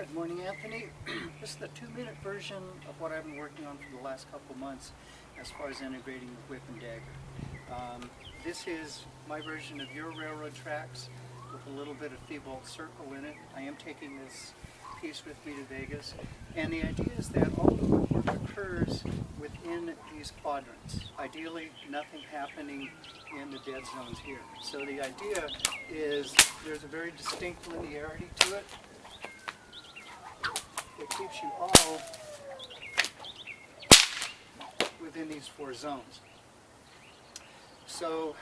Good morning, Anthony. This is the 2-minute version of what I've been working on for the last couple of months as far as integrating the whip and dagger. This is my version of your railroad tracks with a little bit of Thiebaud circle in it. I am taking this piece with me to Vegas, and the idea is that all the work occurs within these quadrants. Ideally, nothing happening in the dead zones here. So the idea is there's a very distinct linearity to it. It keeps you all within these 4 zones. So,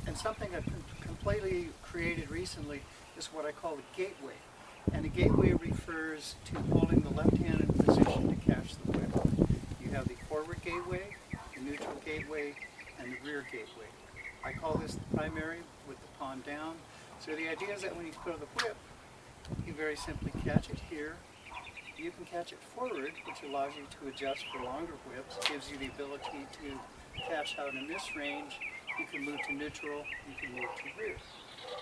and something I've completely created recently is what I call a gateway. And a gateway refers to holding the left hand in position to catch the whip. You have the forward gateway, the neutral gateway, and the rear gateway. I call this the primary with the palm down. So the idea is that when you throw the whip, you very simply catch it here. You can catch it forward, which allows you to adjust for longer whips, gives you the ability to catch out in this range. You can move to neutral, you can move to rear.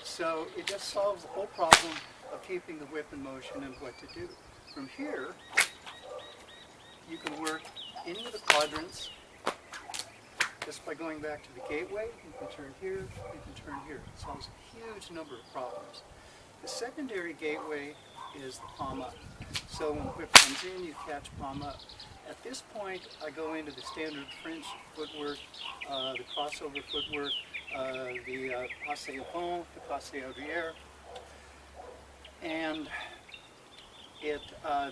So it just solves the whole problem of keeping the whip in motion and what to do. From here, you can work any of the quadrants just by going back to the gateway. You can turn here, you can turn here. It solves a huge number of problems. The secondary gateway is the palm up. So when the whip comes in, you catch palm up. At this point, I go into the standard French footwork, the crossover footwork, the passe au pont, the passe arrière, and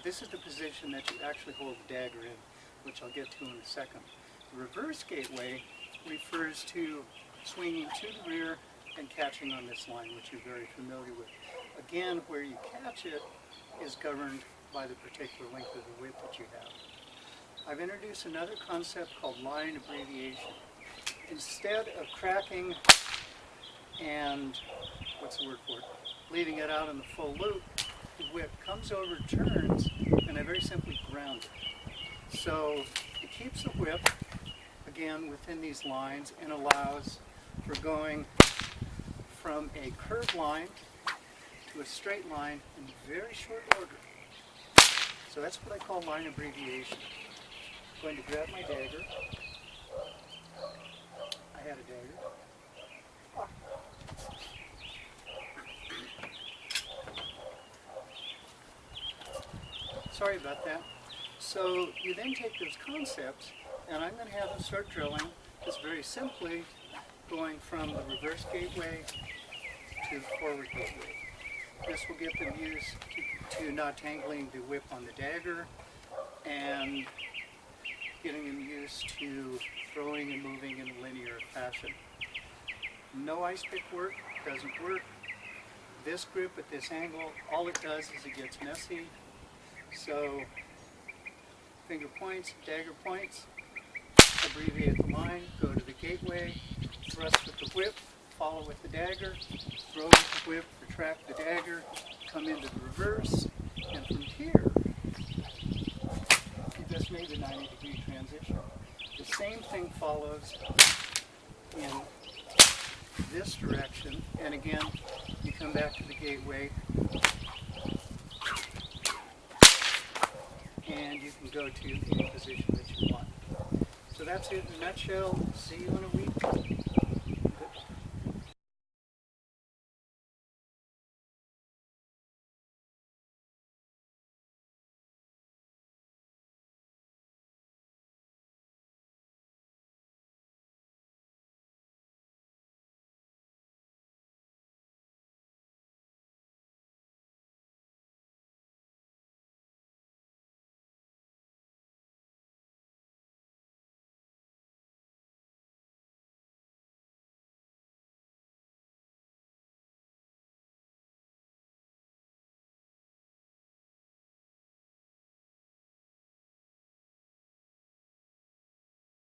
this is the position that you actually hold the dagger in, which I'll get to in a second. The reverse gateway refers to swinging to the rear and catching on this line, which you're very familiar with. Again, where you catch it is governed by the particular length of the whip that you have. I've introduced another concept called line abbreviation. Instead of cracking and, what's the word for it, leaving it out in the full loop, the whip comes over, turns, and I very simply ground it. So it keeps the whip, again, within these lines and allows for going from a curved line to a straight line in very short order. So that's what I call line abbreviation. I'm going to grab my dagger. I had a dagger. Sorry about that. So you then take those concepts, and I'm going to have them start drilling, just very simply going from the reverse gateway to the forward gateway. This will get them used to not tangling the whip on the dagger and getting them used to throwing and moving in a linear fashion. No ice pick work, doesn't work. This grip at this angle, all it does is it gets messy. So finger points, dagger points, abbreviate the line, go to the gateway, thrust with the whip, follow with the dagger, throw with the whip, retract the dagger, come into the reverse, and from here, you just made a 90-degree transition. The same thing follows in this direction, and again, you come back to the gateway, and you can go to any position that you want. So that's it in a nutshell. See you in a week.